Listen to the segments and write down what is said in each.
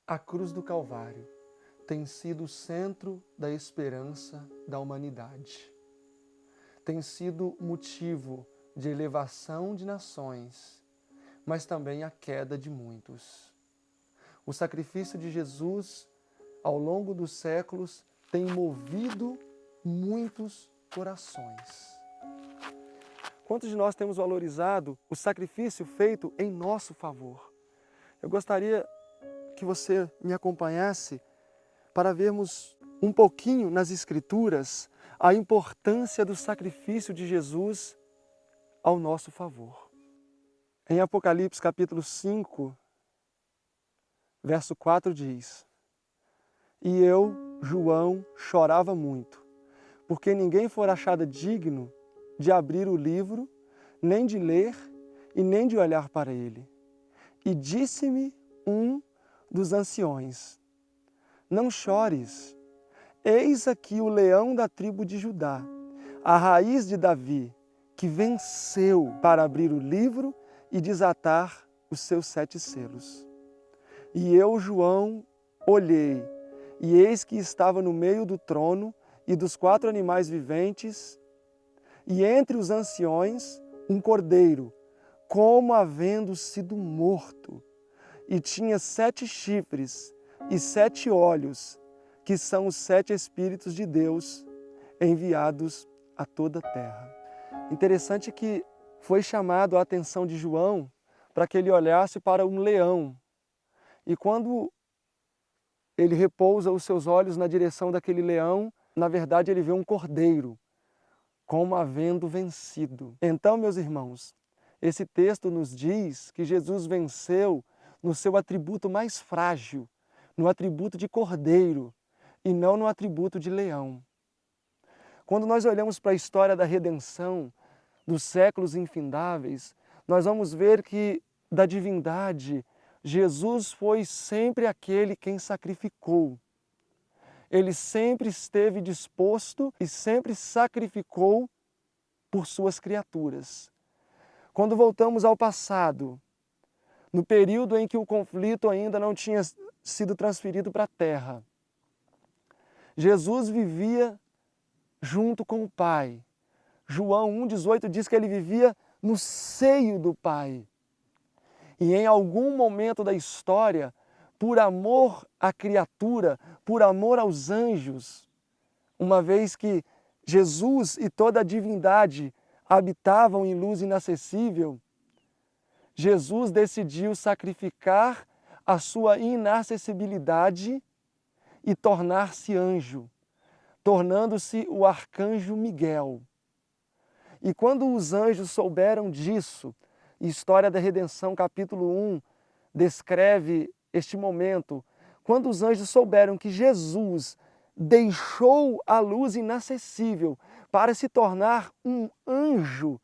A cruz do Calvário tem sido o centro da esperança da humanidade. Tem sido motivo de elevação de nações, mas também a queda de muitos. O sacrifício de Jesus, ao longo dos séculos, tem movido muitos corações. Quantos de nós temos valorizado o sacrifício feito em nosso favor? Eu gostaria que você me acompanhasse para vermos um pouquinho nas Escrituras a importância do sacrifício de Jesus ao nosso favor. Em Apocalipse capítulo 5, verso 4 diz: E eu, João, chorava muito, porque ninguém fora achado digno de abrir o livro, nem de ler e nem de olhar para ele. E disse-me um dos anciões: Não chores, eis aqui o leão da tribo de Judá, a raiz de Davi, que venceu para abrir o livro e desatar os seus 7 selos. E eu, João, olhei, e eis que estava no meio do trono e dos 4 animais viventes, e entre os anciões um cordeiro, como havendo sido morto, e tinha 7 chifres e 7 olhos, que são os 7 Espíritos de Deus enviados a toda a terra. Interessante que foi chamado a atenção de João para que ele olhasse para um leão. E quando ele repousa os seus olhos na direção daquele leão, na verdade ele vê um cordeiro, como havendo vencido. Então, meus irmãos, esse texto nos diz que Jesus venceu no seu atributo mais frágil, no atributo de cordeiro, e não no atributo de leão. Quando nós olhamos para a história da redenção, dos séculos infindáveis, nós vamos ver que da divindade, Jesus foi sempre aquele quem sacrificou. Ele sempre esteve disposto e sempre sacrificou por suas criaturas. Quando voltamos ao passado, no período em que o conflito ainda não tinha sido transferido para a terra, Jesus vivia junto com o Pai. João 1,18 diz que ele vivia no seio do Pai. E em algum momento da história, por amor à criatura, por amor aos anjos, uma vez que Jesus e toda a divindade habitavam em luz inacessível, Jesus decidiu sacrificar a sua inacessibilidade e tornar-se anjo, tornando-se o arcanjo Miguel. E quando os anjos souberam disso, História da Redenção, capítulo 1, descreve este momento, quando os anjos souberam que Jesus deixou a luz inacessível para se tornar um anjo,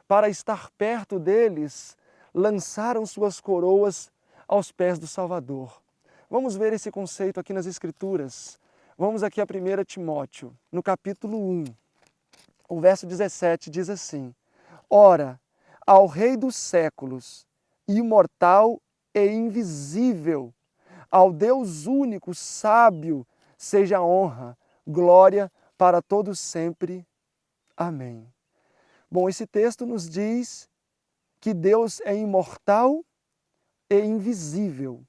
para estar perto deles, lançaram suas coroas aos pés do Salvador. Vamos ver esse conceito aqui nas Escrituras. Vamos aqui a 1 Timóteo, no capítulo 1. O verso 17 diz assim: Ora, ao Rei dos séculos, imortal e invisível, ao Deus único, sábio, seja honra, glória para todos sempre. Amém. Bom, esse texto nos diz que Deus é imortal e invisível.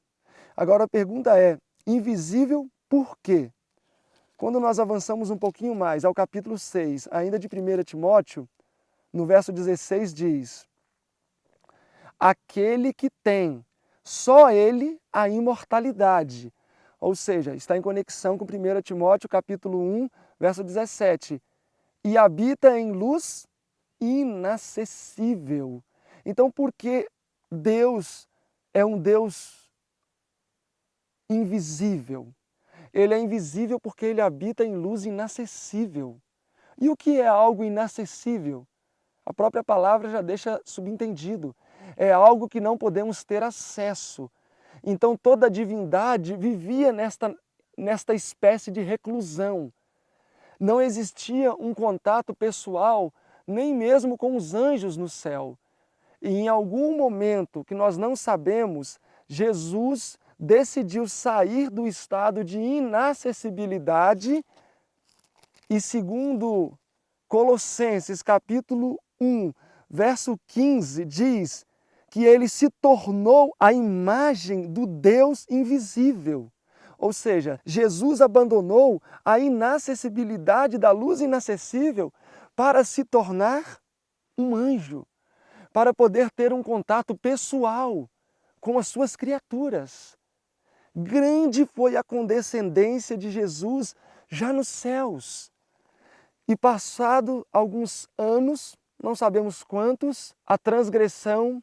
Agora a pergunta é, invisível por quê? Quando nós avançamos um pouquinho mais ao capítulo 6, ainda de 1 Timóteo, no verso 16 diz: Aquele que tem, só ele, a imortalidade. Ou seja, está em conexão com 1 Timóteo capítulo 1, verso 17. E habita em luz inacessível. Então, por que Deus é um Deus invisível? Ele é invisível porque ele habita em luz inacessível. E o que é algo inacessível? A própria palavra já deixa subentendido. É algo que não podemos ter acesso. Então toda a divindade vivia nesta espécie de reclusão. Não existia um contato pessoal, nem mesmo com os anjos no céu. E em algum momento que nós não sabemos, Jesus decidiu sair do estado de inacessibilidade e, segundo Colossenses capítulo 1, verso 15, diz que ele se tornou a imagem do Deus invisível. Ou seja, Jesus abandonou a inacessibilidade da luz inacessível para se tornar um anjo, para poder ter um contato pessoal com as suas criaturas. Grande foi a condescendência de Jesus já nos céus. E passado alguns anos, não sabemos quantos, a transgressão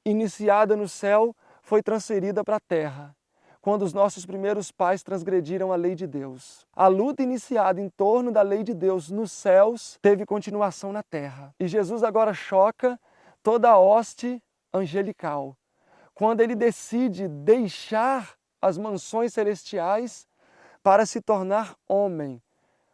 iniciada no céu foi transferida para a terra, quando os nossos primeiros pais transgrediram a lei de Deus. A luta iniciada em torno da lei de Deus nos céus teve continuação na terra. E Jesus agora choca toda a hoste angelical, quando ele decide deixar as mansões celestiais para se tornar homem,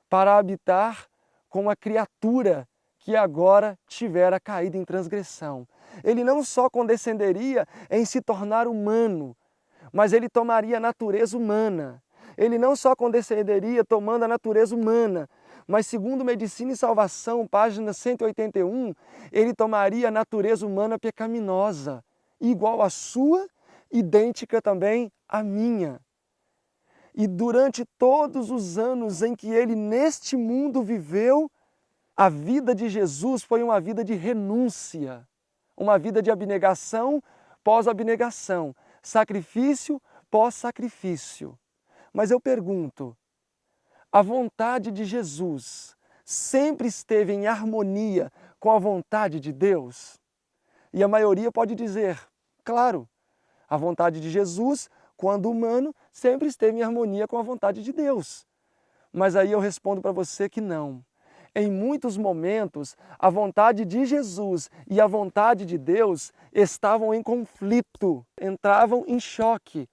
para habitar com a criatura que agora tivera caído em transgressão. Ele não só condescenderia em se tornar humano, mas ele tomaria a natureza humana. Ele não só condescenderia tomando a natureza humana, mas segundo Medicina e Salvação, página 181, ele tomaria a natureza humana pecaminosa, igual à sua, idêntica também à minha. E durante todos os anos em que ele neste mundo viveu, a vida de Jesus foi uma vida de renúncia, uma vida de abnegação pós-abnegação, sacrifício pós-sacrifício. Mas eu pergunto, a vontade de Jesus sempre esteve em harmonia com a vontade de Deus? E a maioria pode dizer, claro, a vontade de Jesus, quando humano, sempre esteve em harmonia com a vontade de Deus. Mas aí eu respondo para você que não. Em muitos momentos, a vontade de Jesus e a vontade de Deus estavam em conflito, entravam em choque.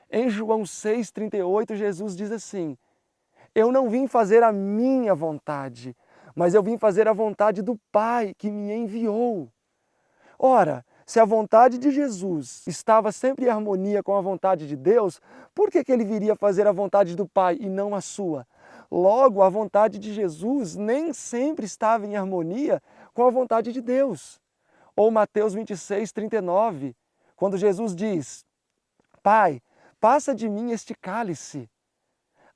Em João 6,38, Jesus diz assim, eu não vim fazer a minha vontade, mas eu vim fazer a vontade do Pai que me enviou. Ora, se a vontade de Jesus estava sempre em harmonia com a vontade de Deus, por que ele viria fazer a vontade do Pai e não a sua? Logo, a vontade de Jesus nem sempre estava em harmonia com a vontade de Deus. Ou Mateus 26,39, quando Jesus diz, Pai, passa de mim este cálice.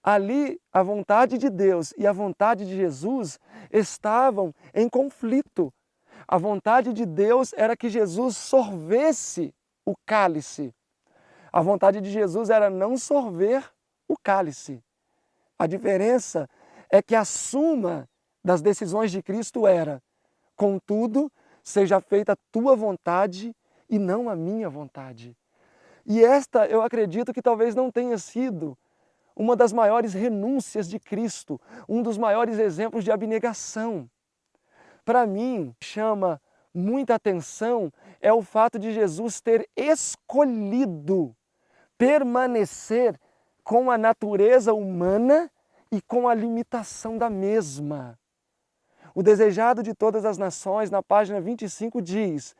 Ali, a vontade de Deus e a vontade de Jesus estavam em conflito. A vontade de Deus era que Jesus sorvesse o cálice. A vontade de Jesus era não sorver o cálice. A diferença é que a suma das decisões de Cristo era, contudo, seja feita a tua vontade e não a minha vontade. E esta, eu acredito que talvez não tenha sido uma das maiores renúncias de Cristo, um dos maiores exemplos de abnegação. Para mim, chama muita atenção é o fato de Jesus ter escolhido permanecer com a natureza humana e com a limitação da mesma. O desejado de todas as nações, na página 25, diz,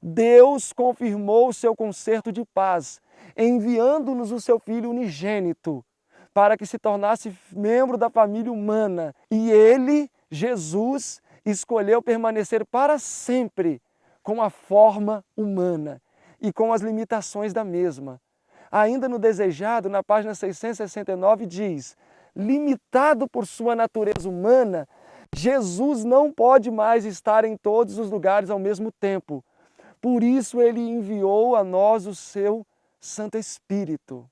Deus confirmou o seu concerto de paz, enviando-nos o seu Filho unigênito, para que se tornasse membro da família humana. E ele, Jesus, escolheu permanecer para sempre com a forma humana e com as limitações da mesma. Ainda no desejado, na página 669, diz, limitado por sua natureza humana, Jesus não pode mais estar em todos os lugares ao mesmo tempo. Por isso ele enviou a nós o seu Santo Espírito.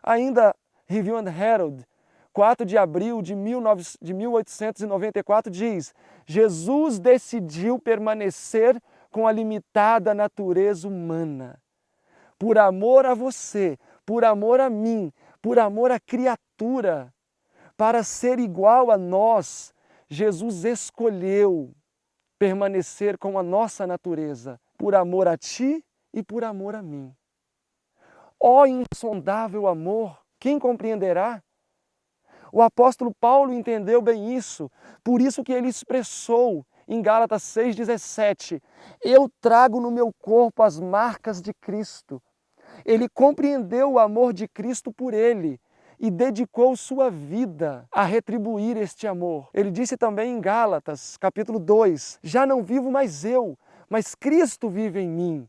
Ainda Review and Herald, 4 de abril de 1894 diz, Jesus decidiu permanecer com a limitada natureza humana. Por amor a você, por amor a mim, por amor à criatura, para ser igual a nós, Jesus escolheu permanecer com a nossa natureza, por amor a ti e por amor a mim. Ó insondável amor, quem compreenderá? O apóstolo Paulo entendeu bem isso, por isso que ele expressou em Gálatas 6,17, eu trago no meu corpo as marcas de Cristo. ele compreendeu o amor de Cristo por ele e dedicou sua vida a retribuir este amor. Ele disse também em Gálatas, capítulo 2, já não vivo mais eu, mas Cristo vive em mim.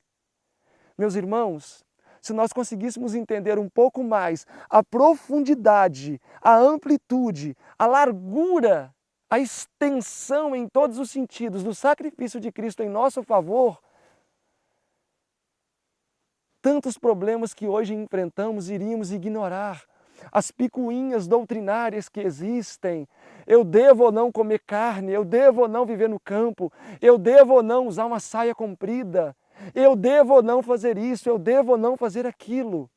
Meus irmãos, se nós conseguíssemos entender um pouco mais a profundidade, a amplitude, a largura, a extensão em todos os sentidos do sacrifício de Cristo em nosso favor, tantos problemas que hoje enfrentamos iríamos ignorar. As picuinhas doutrinárias que existem, eu devo ou não comer carne, eu devo ou não viver no campo, eu devo ou não usar uma saia comprida, eu devo ou não fazer isso, eu devo ou não fazer aquilo.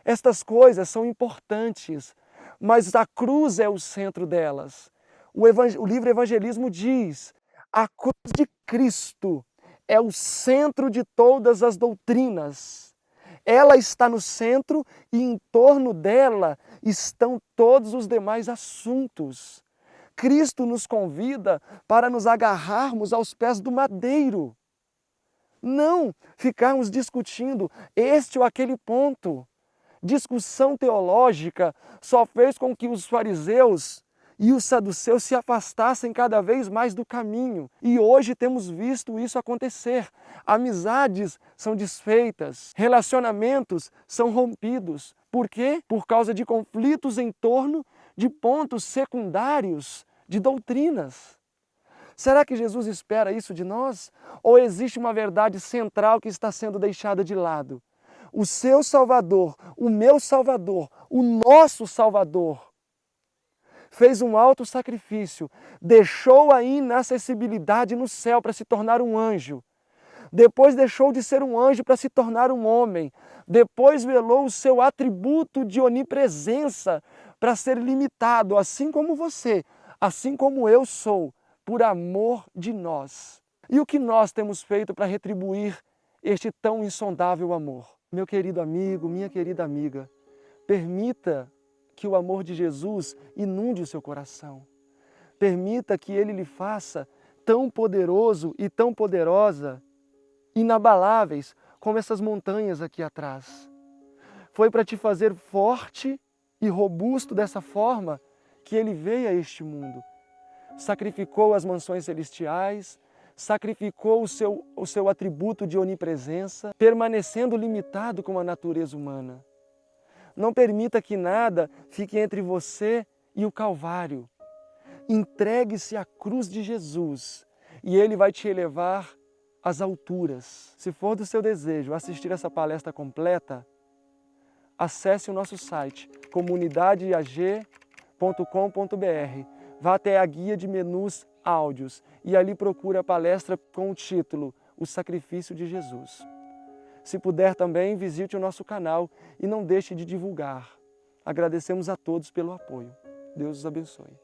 Estas coisas são importantes, mas a cruz é o centro delas. O livro Evangelismo diz, a cruz de Cristo é o centro de todas as doutrinas. Ela está no centro e em torno dela estão todos os demais assuntos. Cristo nos convida para nos agarrarmos aos pés do madeiro. Não ficarmos discutindo este ou aquele ponto. Discussão teológica só fez com que os fariseus e os saduceus se afastassem cada vez mais do caminho. E hoje temos visto isso acontecer. Amizades são desfeitas, relacionamentos são rompidos. Por quê? Por causa de conflitos em torno de pontos secundários de doutrinas. Será que Jesus espera isso de nós? Ou existe uma verdade central que está sendo deixada de lado? O seu Salvador, o meu Salvador, o nosso Salvador, fez um alto sacrifício, deixou a inacessibilidade no céu para se tornar um anjo. Depois deixou de ser um anjo para se tornar um homem. Depois velou o seu atributo de onipresença para ser limitado, assim como você, assim como eu sou, por amor de nós. E o que nós temos feito para retribuir este tão insondável amor? Meu querido amigo, minha querida amiga, permita que o amor de Jesus inunde o seu coração. Permita que Ele lhe faça tão poderoso e tão poderosa, inabaláveis, como essas montanhas aqui atrás. Foi para te fazer forte e robusto dessa forma que Ele veio a este mundo. Sacrificou as mansões celestiais, sacrificou o seu atributo de onipresença, permanecendo limitado com a natureza humana. Não permita que nada fique entre você e o Calvário. Entregue-se à cruz de Jesus e Ele vai te elevar às alturas. Se for do seu desejo assistir essa palestra completa, acesse o nosso site comunidadeag.com.br. Vá até a guia de menus áudios e ali procure a palestra com o título O Sacrifício de Jesus. Se puder também, visite o nosso canal e não deixe de divulgar. Agradecemos a todos pelo apoio. Deus os abençoe.